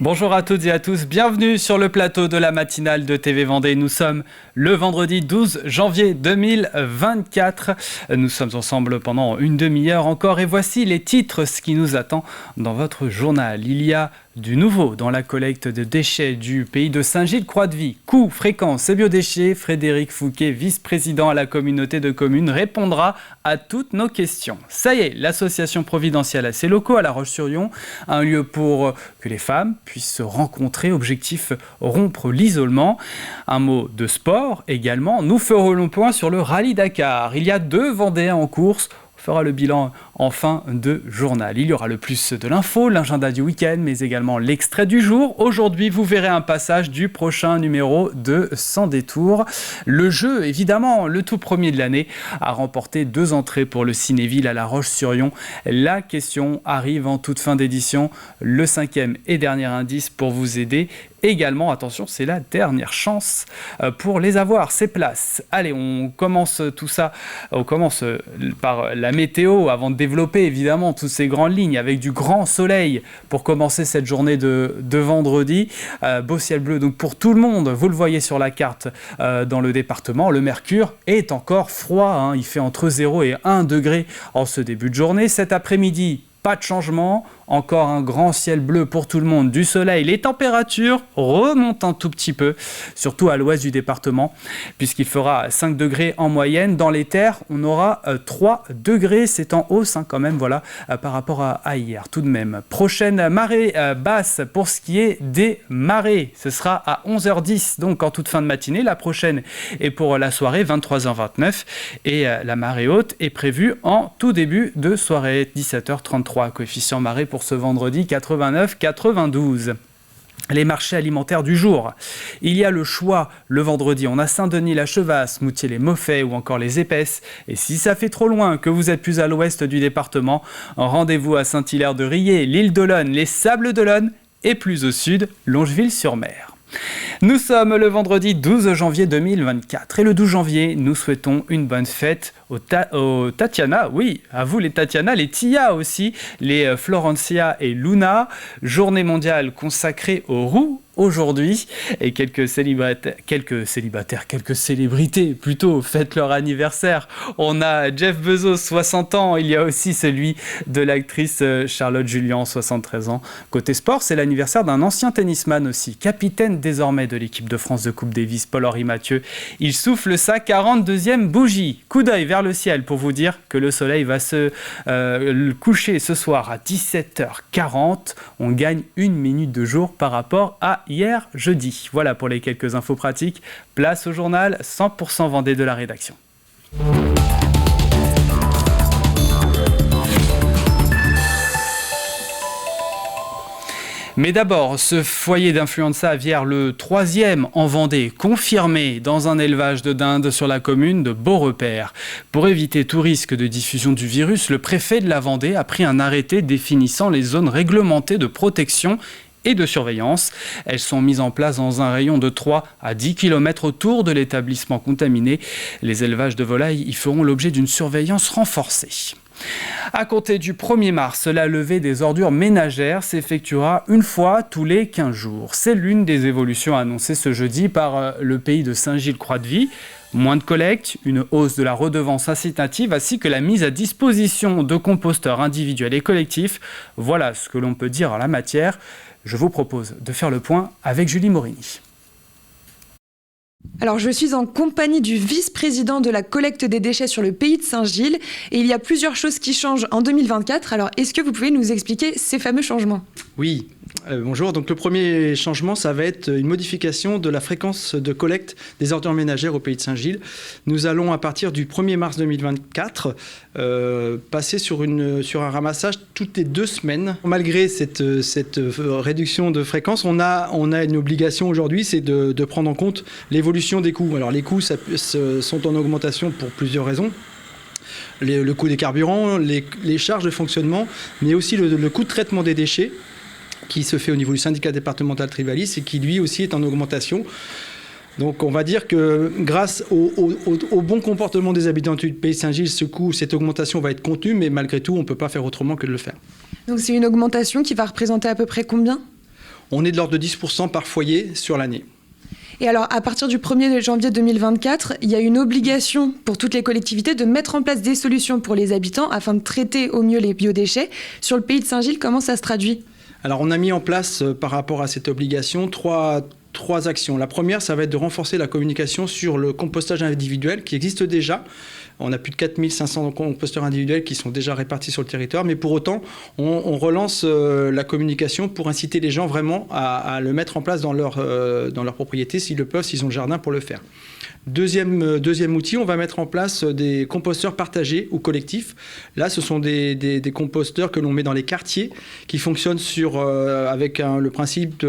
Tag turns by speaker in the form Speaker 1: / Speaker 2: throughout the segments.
Speaker 1: Bonjour à toutes et à tous, bienvenue sur le plateau de la matinale de TV Vendée. Nous sommes le vendredi 12 janvier 2024. Nous sommes ensemble pendant une demi-heure encore et voici les titres, ce qui nous attend dans votre journal. Il y a du nouveau dans la collecte de déchets du pays de Saint-Gilles-Croix-de-Vie. Coûts, fréquences et biodéchets, Frédéric Fouquet, vice-président à la communauté de communes, répondra à toutes nos questions. Ça y est, l'association providentielle a ses locaux à La Roche-sur-Yon, un lieu pour que les femmes puissent se rencontrer, objectif rompre l'isolement. Un mot de sport également, nous ferons le point sur le rallye Dakar. Il y a 2 Vendéens en course. On fera le bilan en fin de journal. Il y aura le plus de l'info, l'agenda du week-end, mais également l'extrait du jour. Aujourd'hui, vous verrez un passage du prochain numéro de Sans détour. Le jeu, évidemment, le tout premier de l'année, a remporté 2 entrées pour le Cinéville à La Roche-sur-Yon. La question arrive en toute fin d'édition. Le 5e et dernier indice pour vous aider. Également, attention, c'est la dernière chance pour les avoir, ces places. Allez, on commence tout ça. On commence par la météo avant de développer évidemment toutes ces grandes lignes avec du grand soleil pour commencer cette journée de vendredi. Beau ciel bleu donc pour tout le monde. Vous le voyez sur la carte dans le département. Le mercure est encore froid. Hein. Il fait entre 0 et 1 degré en ce début de journée. Cet après-midi, pas de changement, encore un grand ciel bleu pour tout le monde, du soleil. Les températures remontent un tout petit peu, surtout à l'ouest du département, puisqu'il fera 5 degrés en moyenne. Dans les terres, on aura 3 degrés, c'est en hausse quand même, voilà, par rapport à hier tout de même. Prochaine marée basse pour ce qui est des marées, ce sera à 11h10, donc en toute fin de matinée. La prochaine est pour la soirée, 23h29, et la marée haute est prévue en tout début de soirée, 17h33, coefficient marée pour ce vendredi 89-92. Les marchés alimentaires du jour. Il y a le choix le vendredi. On a Saint-Denis, la Chevasse, Moutier, les Moffets ou encore les Épaisses. Et si ça fait trop loin, que vous êtes plus à l'ouest du département, rendez-vous à Saint-Hilaire-de-Riez, l'île d'Olonne, les Sables d'Olonne et plus au sud, Longeville-sur-Mer. Nous sommes le vendredi 12 janvier 2024 et le 12 janvier, nous souhaitons une bonne fête aux Tatiana, oui, à vous les Tatiana, les Tia aussi, les Florencia et Luna, journée mondiale consacrée aux roues aujourd'hui et quelques célébrités plutôt fêtent leur anniversaire. On a Jeff Bezos, 60 ans, il y a aussi celui de l'actrice Charlotte Jullian, 73 ans. Côté sport, c'est l'anniversaire d'un ancien tennisman aussi, capitaine désormais de l'équipe de France de Coupe Davis, Paul-Henri Mathieu. Il souffle sa 42e bougie. Coup d'œil vers le ciel pour vous dire que le soleil va se coucher ce soir à 17h40. On gagne 1 minute de jour par rapport à hier jeudi. Voilà pour les quelques infos pratiques. Place au journal 100% Vendée de la rédaction. Mais d'abord, ce foyer d'influenza aviaire, le 3e en Vendée, confirmé dans un élevage de dindes sur la commune de Beaurepaire. Pour éviter tout risque de diffusion du virus, le préfet de la Vendée a pris un arrêté définissant les zones réglementées de protection et de surveillance. Elles sont mises en place dans un rayon de 3 à 10 km autour de l'établissement contaminé. Les élevages de volailles y feront l'objet d'une surveillance renforcée. À compter du 1er mars, la levée des ordures ménagères s'effectuera une fois tous les 15 jours. C'est l'une des évolutions annoncées ce jeudi par le pays de Saint-Gilles-Croix-de-Vie. Moins de collecte, une hausse de la redevance incitative ainsi que la mise à disposition de composteurs individuels et collectifs. Voilà ce que l'on peut dire en la matière. Je vous propose de faire le point avec Julie Morini.
Speaker 2: Alors, je suis en compagnie du vice-président de la collecte des déchets sur le pays de Saint-Gilles et il y a plusieurs choses qui changent en 2024. Alors, est-ce que vous pouvez nous expliquer ces fameux changements ?
Speaker 3: Oui, bonjour. Donc, le premier changement, ça va être une modification de la fréquence de collecte des ordures ménagères au pays de Saint-Gilles. Nous allons, à partir du 1er mars 2024, passer sur un ramassage toutes les 2 semaines. Malgré cette réduction de fréquence, on a une obligation aujourd'hui, c'est de prendre en compte l'évolution des coûts. Alors les coûts sont en augmentation pour plusieurs raisons. Le coût des carburants, les charges de fonctionnement, mais aussi le coût de traitement des déchets qui se fait au niveau du syndicat départemental Trivalis et qui lui aussi est en augmentation. Donc on va dire que grâce au bon comportement des habitants du pays de Saint-Gilles, cette augmentation va être contenue, mais malgré tout, on ne peut pas faire autrement que de le faire.
Speaker 2: Donc c'est une augmentation qui va représenter à peu près combien ?
Speaker 3: On est de l'ordre de 10% par foyer sur l'année.
Speaker 2: Et alors, à partir du 1er janvier 2024, il y a une obligation pour toutes les collectivités de mettre en place des solutions pour les habitants afin de traiter au mieux les biodéchets. Sur le pays de Saint-Gilles, comment ça se traduit ?
Speaker 3: Alors, on a mis en place, par rapport à cette obligation, trois actions. La première, ça va être de renforcer la communication sur le compostage individuel qui existe déjà. On a plus de 4500 composteurs individuels qui sont déjà répartis sur le territoire, mais pour autant, on relance la communication pour inciter les gens vraiment à le mettre en place dans leur propriété, s'ils le peuvent, s'ils ont le jardin pour le faire. Deuxième outil, on va mettre en place des composteurs partagés ou collectifs. Là, ce sont des composteurs que l'on met dans les quartiers qui fonctionnent avec le principe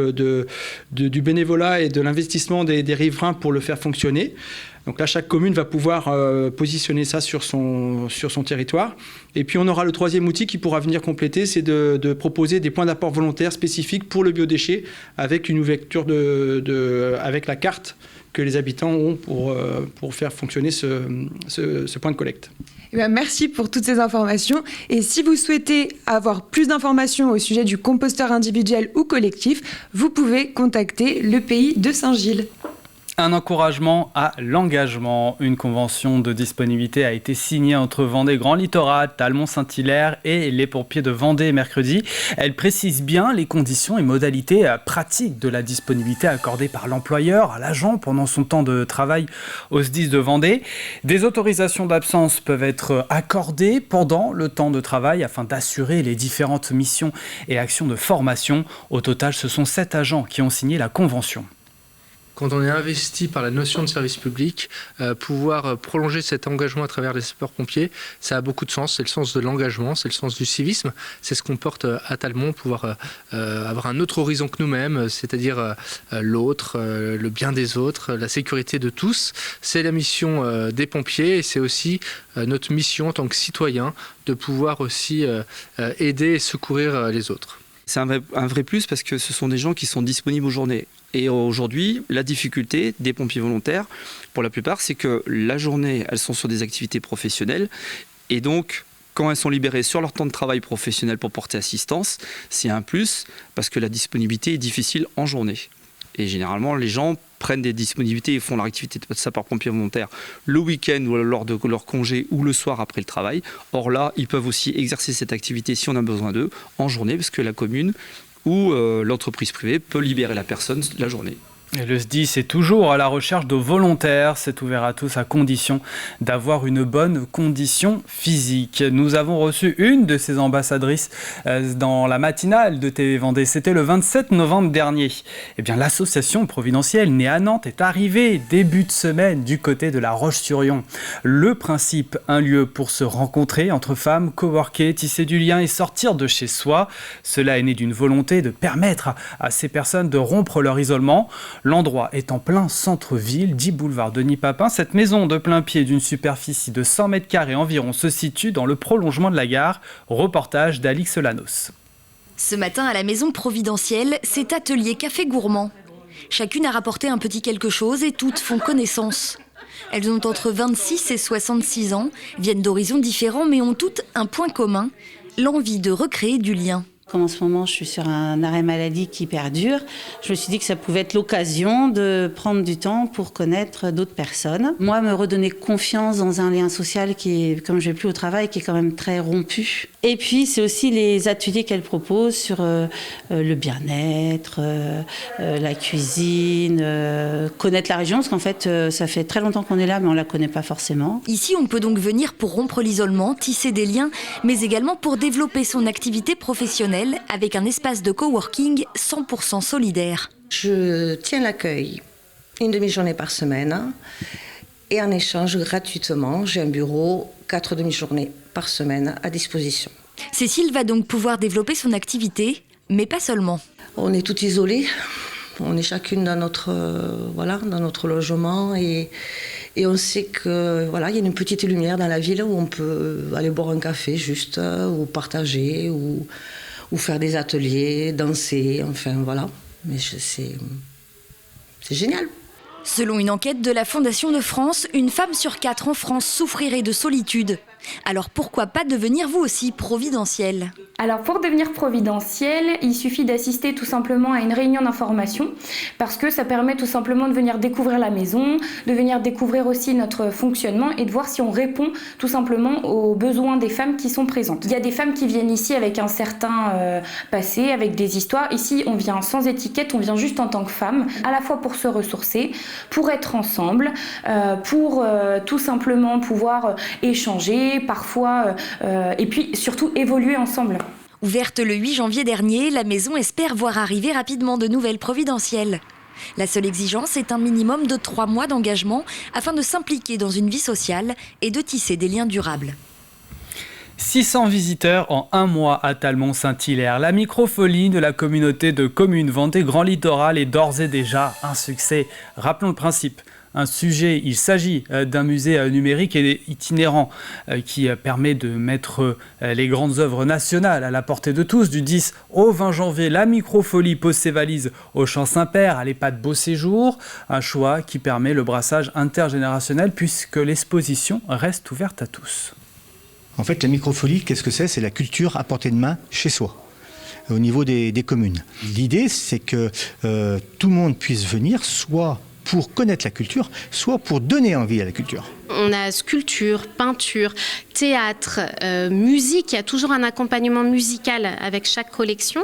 Speaker 3: du bénévolat et de l'investissement des riverains pour le faire fonctionner. Donc là, chaque commune va pouvoir positionner ça sur son territoire. Et puis, on aura le troisième outil qui pourra venir compléter, c'est de proposer des points d'apport volontaires spécifiques pour le biodéchet avec une ouverture avec la carte que les habitants ont pour faire fonctionner ce point de collecte.
Speaker 2: Eh bien, merci pour toutes ces informations. Et si vous souhaitez avoir plus d'informations au sujet du composteur individuel ou collectif, vous pouvez contacter le pays de Saint-Gilles.
Speaker 1: Un encouragement à l'engagement. Une convention de disponibilité a été signée entre Vendée Grand Littoral, Talmont-Saint-Hilaire et les pompiers de Vendée mercredi. Elle précise bien les conditions et modalités pratiques de la disponibilité accordée par l'employeur à l'agent pendant son temps de travail au SDIS de Vendée. Des autorisations d'absence peuvent être accordées pendant le temps de travail afin d'assurer les différentes missions et actions de formation. Au total, ce sont 7 agents qui ont signé la convention.
Speaker 4: Quand on est investi par la notion de service public, pouvoir prolonger cet engagement à travers les sapeurs-pompiers, ça a beaucoup de sens. C'est le sens de l'engagement, c'est le sens du civisme. C'est ce qu'on porte à Talmont, pouvoir avoir un autre horizon que nous-mêmes, c'est-à-dire l'autre, le bien des autres, la sécurité de tous. C'est la mission des pompiers et c'est aussi notre mission en tant que citoyen de pouvoir aussi aider et secourir les autres.
Speaker 5: C'est un vrai plus parce que ce sont des gens qui sont disponibles aux journées. Et aujourd'hui, la difficulté des pompiers volontaires, pour la plupart, c'est que la journée, elles sont sur des activités professionnelles. Et donc, quand elles sont libérées sur leur temps de travail professionnel pour porter assistance, c'est un plus parce que la disponibilité est difficile en journée. Et généralement, les gens prennent des disponibilités et font leur activité de sapeur-pompier volontaire le week-end ou lors de leur congé ou le soir après le travail. Or là, ils peuvent aussi exercer cette activité si on a besoin d'eux en journée parce que la commune ou l'entreprise privée peut libérer la personne la journée.
Speaker 1: Et le SDIS est toujours à la recherche de volontaires. C'est ouvert à tous à condition d'avoir une bonne condition physique. Nous avons reçu une de ces ambassadrices dans la matinale de TV Vendée. C'était le 27 novembre dernier. Eh bien, l'association providentielle née à Nantes est arrivée début de semaine du côté de la Roche-sur-Yon. Le principe, un lieu pour se rencontrer entre femmes, coworker, tisser du lien et sortir de chez soi. Cela est né d'une volonté de permettre à ces personnes de rompre leur isolement. L'endroit est en plein centre-ville, 10 boulevard Denis Papin. Cette maison de plein pied d'une superficie de 100 mètres carrés environ se situe dans le prolongement de la gare. Reportage d'Alix Lanos.
Speaker 6: Ce matin, à la maison providentielle, c'est atelier café gourmand. Chacune a rapporté un petit quelque chose et toutes font connaissance. Elles ont entre 26 et 66 ans, viennent d'horizons différents mais ont toutes un point commun, l'envie de recréer du lien.
Speaker 7: Comme en ce moment, je suis sur un arrêt maladie qui perdure, je me suis dit que ça pouvait être l'occasion de prendre du temps pour connaître d'autres personnes. Moi, me redonner confiance dans un lien social qui est, comme je vais plus au travail, qui est quand même très rompu. Et puis, c'est aussi les ateliers qu'elle propose sur le bien-être, la cuisine, connaître la région, parce qu'en fait, ça fait très longtemps qu'on est là, mais on la connaît pas forcément.
Speaker 6: Ici, on peut donc venir pour rompre l'isolement, tisser des liens, mais également pour développer son activité professionnelle avec un espace de coworking 100% solidaire.
Speaker 8: Je tiens l'accueil une demi-journée par semaine et en échange gratuitement, j'ai un bureau 4 demi-journées par semaine à disposition.
Speaker 6: Cécile va donc pouvoir développer son activité, mais pas seulement.
Speaker 8: On est toutes isolées, on est chacune dans notre logement et on sait que il y a une petite lumière dans la ville où on peut aller boire un café juste, ou partager, ou faire des ateliers, danser, enfin voilà. Mais c'est génial.
Speaker 6: Selon une enquête de la Fondation de France, une femme sur 4 en France souffrirait de solitude. Alors pourquoi pas devenir vous aussi providentiel ?
Speaker 9: Alors pour devenir providentiel, il suffit d'assister tout simplement à une réunion d'information parce que ça permet tout simplement de venir découvrir la maison, de venir découvrir aussi notre fonctionnement et de voir si on répond tout simplement aux besoins des femmes qui sont présentes. Il y a des femmes qui viennent ici avec un certain passé, avec des histoires. Ici, on vient sans étiquette, on vient juste en tant que femme, à la fois pour se ressourcer, pour être ensemble, pour tout simplement pouvoir échanger, parfois, et puis surtout évoluer ensemble.
Speaker 6: Ouverte le 8 janvier dernier, la maison espère voir arriver rapidement de nouvelles providentielles. La seule exigence est un minimum de 3 mois d'engagement afin de s'impliquer dans une vie sociale et de tisser des liens durables.
Speaker 1: 600 visiteurs en un mois à Talmont-Saint-Hilaire. La microfolie de la communauté de communes Vendée Grand Littoral est d'ores et déjà un succès. Rappelons le principe. Il s'agit d'un musée numérique et itinérant qui permet de mettre les grandes œuvres nationales à la portée de tous. Du 10 au 20 janvier, la microfolie pose ses valises au Champ Saint-Père, à l'EHPAD Beau Séjour. Un choix qui permet le brassage intergénérationnel puisque l'exposition reste ouverte à tous.
Speaker 10: En fait, la microfolie, qu'est-ce que c'est ? C'est la culture à portée de main chez soi, au niveau des communes. L'idée, c'est que tout le monde puisse venir, soit pour connaître la culture, soit pour donner envie à la culture.
Speaker 11: On a sculpture, peinture, théâtre, musique. Il y a toujours un accompagnement musical avec chaque collection.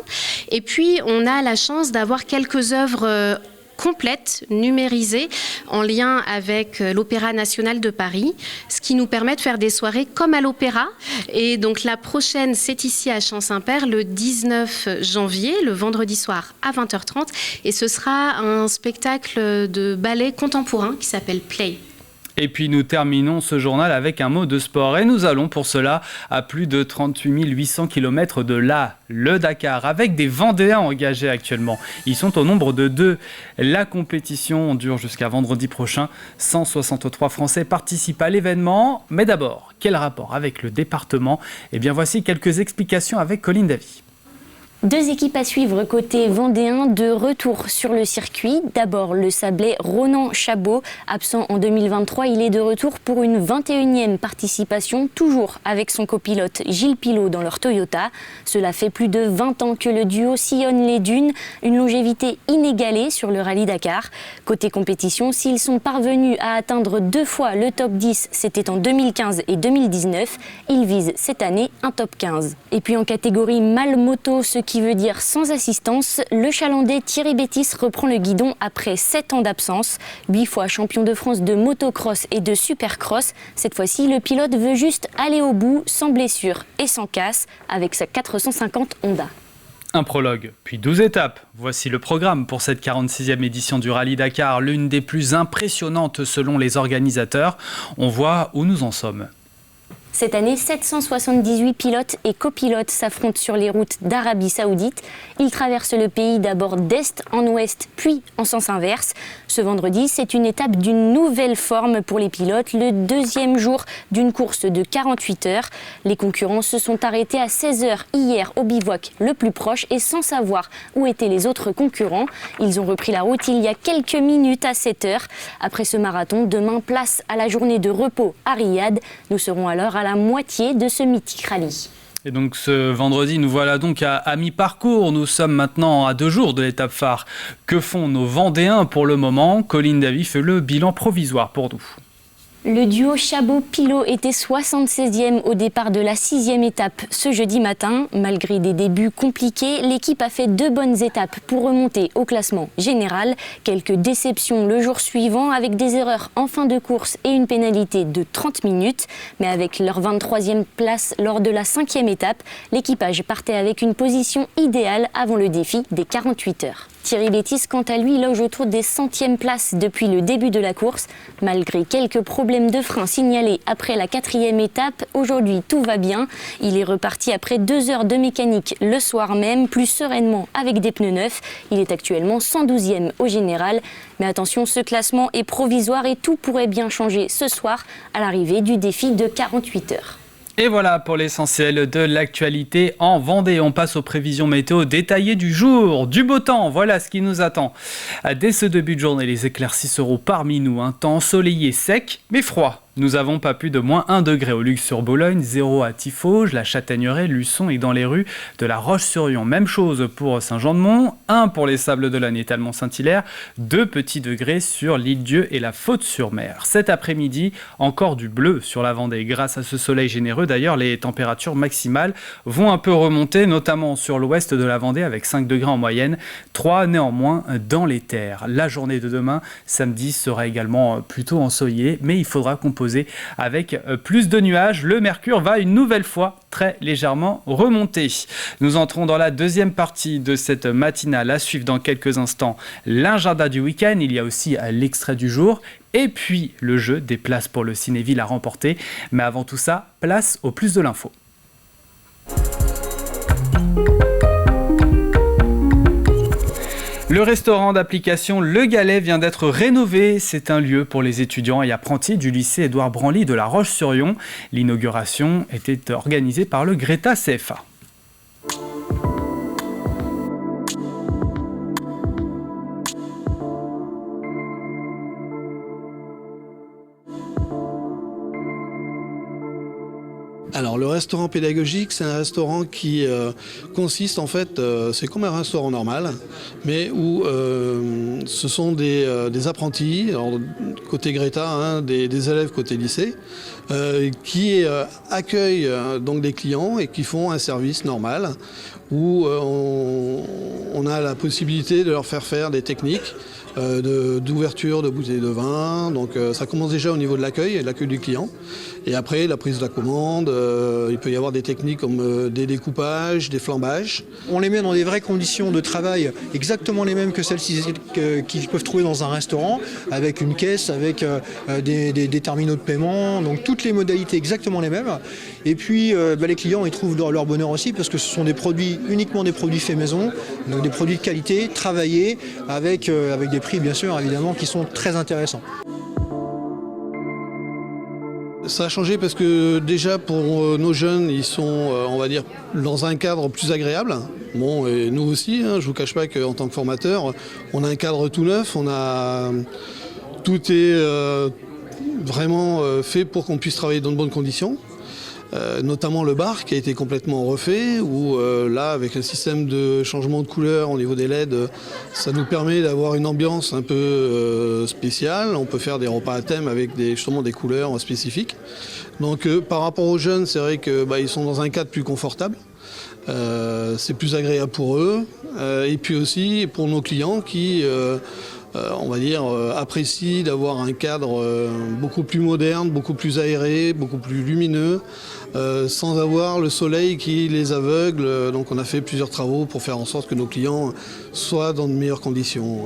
Speaker 11: Et puis, on a la chance d'avoir quelques œuvres complète, numérisée, en lien avec l'Opéra national de Paris, ce qui nous permet de faire des soirées comme à l'opéra. Et donc la prochaine, c'est ici à Champ Saint-Père, le 19 janvier, le vendredi soir à 20h30. Et ce sera un spectacle de ballet contemporain qui s'appelle Play.
Speaker 1: Et puis nous terminons ce journal avec un mot de sport. Et nous allons pour cela à plus de 38 800 km de là, le Dakar, avec des Vendéens engagés actuellement. Ils sont au nombre de 2. La compétition dure jusqu'à vendredi prochain. 163 Français participent à l'événement. Mais d'abord, quel rapport avec le département ? Eh bien voici quelques explications avec Colline Davy.
Speaker 12: 2 équipes à suivre côté vendéen de retour sur le circuit. D'abord le Sablais Ronan Chabot, absent en 2023, il est de retour pour une 21e participation, toujours avec son copilote Gilles Pilot dans leur Toyota. Cela fait plus de 20 ans que le duo sillonne les dunes, une longévité inégalée sur le rallye Dakar. Côté compétition, s'ils sont parvenus à atteindre 2 fois le top 10, c'était en 2015 et 2019, ils visent cette année un top 15. Et puis en catégorie mâle moto, ce qui veut dire sans assistance, le Chalandais Thierry Bétis reprend le guidon après 7 ans d'absence. 8 fois champion de France de motocross et de supercross. Cette fois-ci, le pilote veut juste aller au bout, sans blessure et sans casse, avec sa 450 Honda.
Speaker 1: Un prologue, puis 12 étapes. Voici le programme pour cette 46e édition du Rallye Dakar, l'une des plus impressionnantes selon les organisateurs. On voit où nous en sommes.
Speaker 12: Cette année, 778 pilotes et copilotes s'affrontent sur les routes d'Arabie Saoudite. Ils traversent le pays d'abord d'est en ouest, puis en sens inverse. Ce vendredi, c'est une étape d'une nouvelle forme pour les pilotes, le 2e jour d'une course de 48 heures. Les concurrents se sont arrêtés à 16 heures hier au bivouac le plus proche et sans savoir où étaient les autres concurrents. Ils ont repris la route il y a quelques minutes à 7 heures. Après ce marathon, demain, place à la journée de repos à Riyad. Nous serons alors à la moitié de ce mythique rallye.
Speaker 1: Et donc ce vendredi, nous voilà donc à mi-parcours. Nous sommes maintenant à 2 jours de l'étape phare. Que font nos Vendéens pour le moment ? Colline Davy fait le bilan provisoire pour nous.
Speaker 12: Le duo Chabot-Pilot était 76e au départ de la 6e étape ce jeudi matin. Malgré des débuts compliqués, l'équipe a fait 2 bonnes étapes pour remonter au classement général. Quelques déceptions le jour suivant avec des erreurs en fin de course et une pénalité de 30 minutes. Mais avec leur 23e place lors de la 5e étape, l'équipage partait avec une position idéale avant le défi des 48 heures. Thierry Bétis, quant à lui, loge autour des 100e places depuis le début de la course. Malgré quelques problèmes de frein signalés après la 4e étape, aujourd'hui tout va bien. Il est reparti après 2 heures de mécanique le soir même, plus sereinement avec des pneus neufs. Il est actuellement 112e au général. Mais attention, ce classement est provisoire et tout pourrait bien changer ce soir à l'arrivée du défi de 48 heures.
Speaker 1: Et voilà pour l'essentiel de l'actualité en Vendée. On passe aux prévisions météo détaillées du jour. Du beau temps, voilà ce qui nous attend. Dès ce début de journée, les éclaircies seront parmi nous. Un temps ensoleillé, sec, mais froid. Nous avons pas plus de moins 1 degré au Luxe-sur-Boulogne, 0 à Tiffauges, la Châtaigneraie, Luçon et dans les rues de la Roche-sur-Yon. Même chose pour Saint-Jean-de-Mont, 1 pour les Sables-d'Olonne et Talmont-Saint-Hilaire, 2 petits degrés sur l'Île-Dieu et la Faute-sur-Mer. Cet après-midi, encore du bleu sur la Vendée. Grâce à ce soleil généreux, d'ailleurs, les températures maximales vont un peu remonter, notamment sur l'ouest de la Vendée avec 5 degrés en moyenne, 3 néanmoins dans les terres. La journée de demain, samedi, sera également plutôt ensoleillée, mais il faudra composer avec plus de nuages. Le mercure va une nouvelle fois très légèrement remonter. Nous entrons dans la deuxième partie de cette matinale. À suivre dans quelques instants l'agenda du week-end. Il y a aussi l'extrait du jour et puis le jeu des places pour le Cinéville à remporter. Mais avant tout ça, place au plus de l'info. Le restaurant d'application Le Galet vient d'être rénové. C'est un lieu pour les étudiants et apprentis du lycée Édouard Branly de La Roche-sur-Yon. L'inauguration était organisée par le Greta CFA.
Speaker 13: Alors le restaurant pédagogique, c'est un restaurant qui consiste en fait, c'est comme un restaurant normal, mais où ce sont des apprentis, alors, côté Greta, hein, des élèves côté lycée, qui accueillent donc des clients et qui font un service normal, où on a la possibilité de leur faire des techniques d'ouverture de bouteilles de vin. Donc ça commence déjà au niveau de l'accueil du client. Et après, la prise de la commande, il peut y avoir des techniques comme des découpages, des flambages.
Speaker 14: On les met dans des vraies conditions de travail exactement les mêmes que celles qu'ils peuvent trouver dans un restaurant, avec une caisse, avec des terminaux de paiement, donc toutes les modalités exactement les mêmes. Et puis les clients ils trouvent leur bonheur aussi parce que ce sont uniquement des produits faits maison, donc des produits de qualité, travaillés, avec des prix bien sûr évidemment qui sont très intéressants.
Speaker 13: Ça a changé parce que déjà pour nos jeunes, ils sont, on va dire, dans un cadre plus agréable. Bon, et nous aussi, hein, je ne vous cache pas qu'en tant que formateur, on a un cadre tout neuf, tout est vraiment fait pour qu'on puisse travailler dans de bonnes conditions. Notamment le bar qui a été complètement refait, où là, avec le système de changement de couleur au niveau des LED, ça nous permet d'avoir une ambiance un peu spéciale. On peut faire des repas à thème avec justement des couleurs spécifiques. Donc par rapport aux jeunes, c'est vrai qu'ils sont dans un cadre plus confortable. C'est plus agréable pour eux. Et puis aussi pour nos clients qui... on va dire, apprécie d'avoir un cadre beaucoup plus moderne, beaucoup plus aéré, beaucoup plus lumineux, sans avoir le soleil qui les aveugle. Donc on a fait plusieurs travaux pour faire en sorte que nos clients soient dans de meilleures conditions.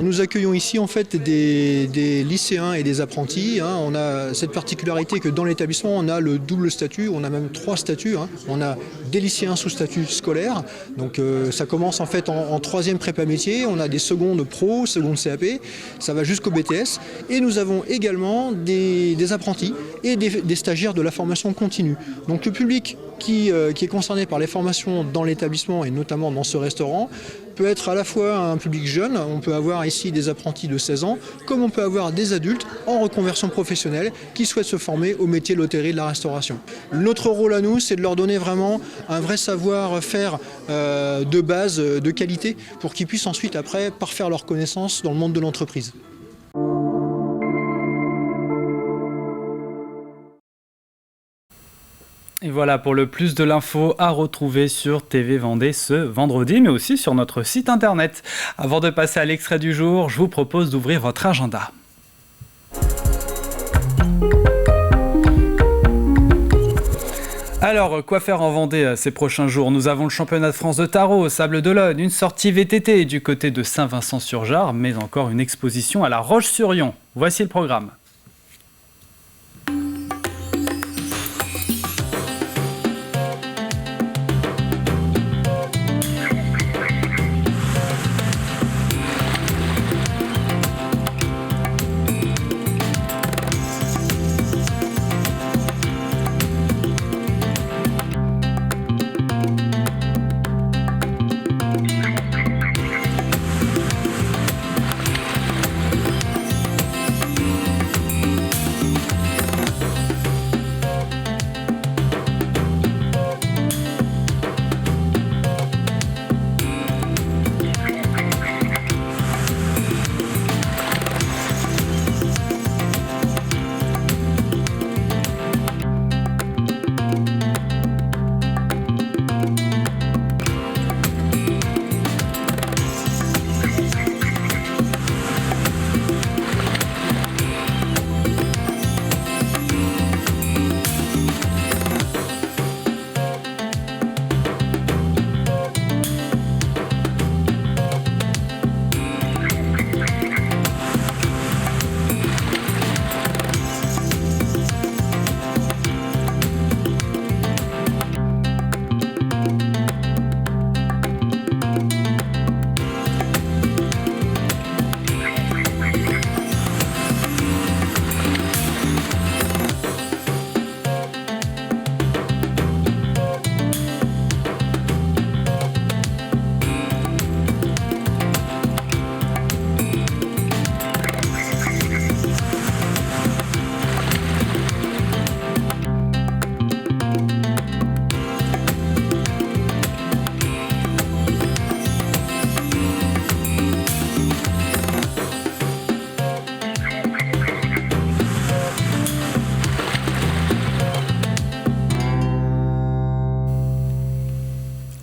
Speaker 14: Nous accueillons ici en fait des lycéens et des apprentis. Hein. On a cette particularité que dans l'établissement, on a le double statut, on a même 3 statuts. Hein. On a des lycéens sous statut scolaire, donc ça commence en fait en 3e prépa métier, on a des secondes pro, secondes CAP, ça va jusqu'au BTS. Et nous avons également des apprentis et des stagiaires de la formation continue. Donc le public qui est concerné par les formations dans l'établissement et notamment dans ce restaurant peut être à la fois un public jeune, on peut avoir ici des apprentis de 16 ans, comme on peut avoir des adultes en reconversion professionnelle qui souhaitent se former au métier de l'hôtellerie de la restauration. Notre rôle à nous, c'est de leur donner vraiment un vrai savoir-faire de base, de qualité, pour qu'ils puissent ensuite après parfaire leurs connaissances dans le monde de l'entreprise.
Speaker 1: Et voilà pour le plus de l'info à retrouver sur TV Vendée ce vendredi, mais aussi sur notre site internet. Avant de passer à l'extrait du jour, je vous propose d'ouvrir votre agenda. Alors, quoi faire en Vendée ces prochains jours? Nous avons le championnat de France de tarot au Sables-d'Olonne, une sortie VTT du côté de Saint-Vincent-sur-Jard, mais encore une exposition à La Roche-sur-Yon. Voici le programme.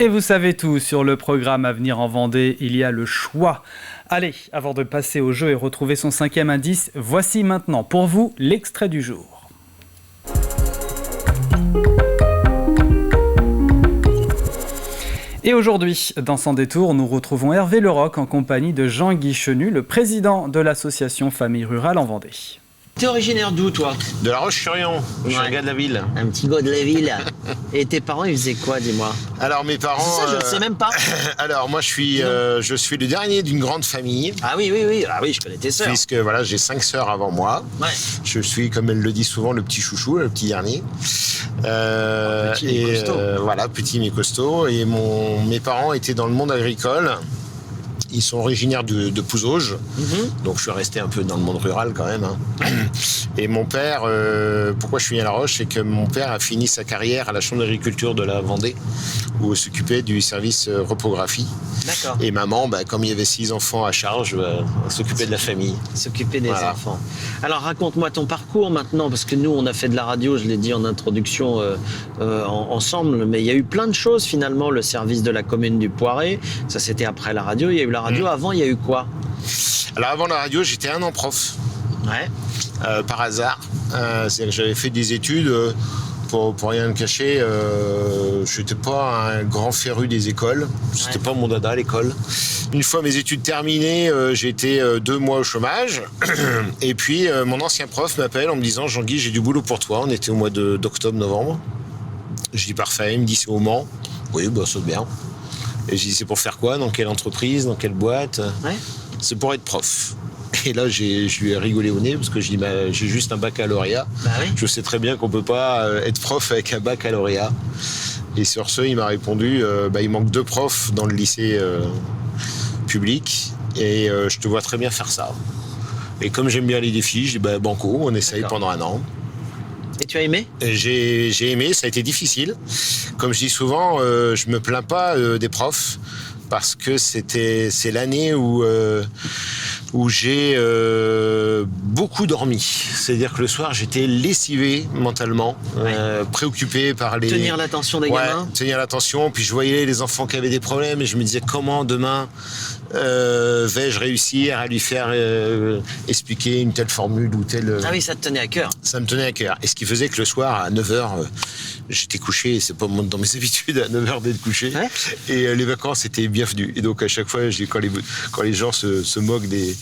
Speaker 1: Et vous savez tout sur le programme à venir en Vendée, il y a le choix. Allez, avant de passer au jeu et retrouver son 5e indice, voici maintenant pour vous l'extrait du jour. Et aujourd'hui, dans Sans détour, nous retrouvons Hervé Leroc en compagnie de Jean Guichenu, le président de l'association Famille Rurale en Vendée.
Speaker 15: T'es originaire d'où, toi?
Speaker 16: De La Roche-sur-Yon. Je suis un gars de la ville.
Speaker 15: Un petit gars de la ville. Et tes parents, ils faisaient quoi, dis-moi?
Speaker 16: Alors, mes parents...
Speaker 15: Ça, je ne sais même pas.
Speaker 16: Alors, moi, je suis le dernier d'une grande famille.
Speaker 15: Ah oui, je connais tes sœurs.
Speaker 16: Puisque, voilà, j'ai 5 sœurs avant moi.
Speaker 15: Ouais.
Speaker 16: Je suis, comme elle le dit souvent, le petit chouchou, le petit dernier.
Speaker 15: Petit mais costaud.
Speaker 16: Voilà, petit mais costaud. Et mes parents étaient dans le monde agricole. Ils sont originaires de Pouzauges, donc je suis resté un peu dans le monde rural quand même. Et mon père, pourquoi je suis à La Roche, c'est que mon père a fini sa carrière à la Chambre d'agriculture de la Vendée, où il s'occupait du service reprographie.
Speaker 15: D'accord.
Speaker 16: Et maman, comme il y avait 6 enfants à charge, elle s'occupait de la famille.
Speaker 15: S'occuper des enfants. Alors raconte-moi ton parcours maintenant, parce que nous on a fait de la radio, je l'ai dit en introduction ensemble, mais il y a eu plein de choses finalement, le service de la commune du Poiret, ça c'était après la radio, il y a eu la radio, avant il y a eu quoi?
Speaker 16: Alors avant la radio, j'étais 1 an prof.
Speaker 15: Ouais.
Speaker 16: Par hasard. C'est-à-dire que j'avais fait des études, pour rien le cacher, je n'étais pas un grand féru des écoles. C'était pas mon dada, l'école. Une fois mes études terminées, j'ai été 2 mois au chômage. Et puis mon ancien prof m'appelle en me disant « Jean-Guy, j'ai du boulot pour toi ». On était au mois d'octobre-novembre. Je dis « Parfait ». Il me dit « C'est au Mans ». Oui, c'est bien. Et je dis « C'est pour faire quoi? Dans quelle entreprise? Dans quelle boîte ?»
Speaker 15: Ouais.
Speaker 16: C'est pour être prof. Et là, je lui ai rigolé au nez parce que je dis j'ai juste un baccalauréat.
Speaker 15: Bah oui.
Speaker 16: Je sais très bien qu'on peut pas être prof avec un baccalauréat. Et sur ce, il m'a répondu il manque 2 profs dans le lycée public et je te vois très bien faire ça. Et comme j'aime bien les défis, je dis banco, on essaye pendant 1 an.
Speaker 15: Et tu as aimé?
Speaker 16: J'ai aimé, ça a été difficile. Comme je dis souvent, je me plains pas des profs parce que c'est l'année où j'ai beaucoup dormi. C'est-à-dire que le soir, j'étais lessivé mentalement, préoccupé par les...
Speaker 15: Tenir l'attention des gamins.
Speaker 16: Tenir l'attention. Puis je voyais les enfants qui avaient des problèmes et je me disais comment demain vais-je réussir à lui faire expliquer une telle formule ou telle...
Speaker 15: Ah oui, ça te tenait à cœur.
Speaker 16: Ça me tenait à cœur. Et ce qui faisait que le soir, à 9h, j'étais couché, et c'est pas dans mes habitudes à 9h d'être couché. Ouais. Et les vacances étaient bienvenues. Et donc à chaque fois, quand les gens se moquent des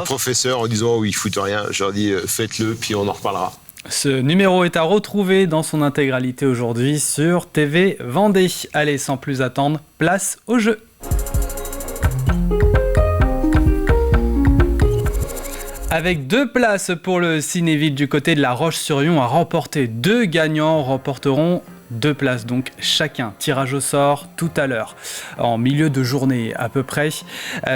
Speaker 16: professeurs en disant « Oh, ils foutent rien », je leur dis « Faites-le, puis on en reparlera ».
Speaker 1: Ce numéro est à retrouver dans son intégralité aujourd'hui sur TV Vendée. Allez, sans plus attendre, place au jeu. Avec 2 places pour le Cinéville du côté de La Roche-sur-Yon à remporter, 2 gagnants remporteront 2 places donc chacun. Tirage au sort tout à l'heure, en milieu de journée à peu près.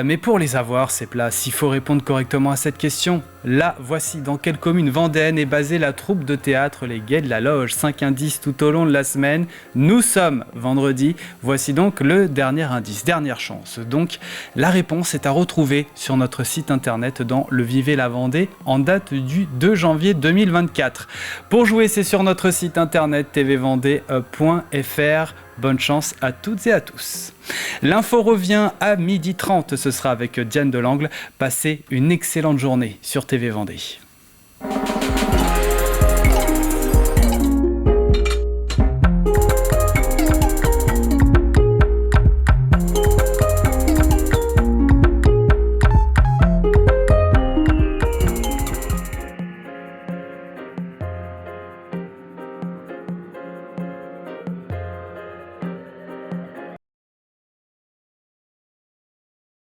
Speaker 1: Mais pour les avoir, ces places, il faut répondre correctement à cette question. Là, voici dans quelle commune vendéenne est basée la troupe de théâtre Les Guets de la Loge. 5 indices tout au long de la semaine. Nous sommes vendredi. Voici donc le dernier indice, dernière chance. Donc, la réponse est à retrouver sur notre site internet dans Le Vivet la Vendée en date du 2 janvier 2024. Pour jouer, c'est sur notre site internet tvvendée.fr. Bonne chance à toutes et à tous. L'info revient à 12h30, ce sera avec Diane Delangle. Passez une excellente journée sur TV Vendée.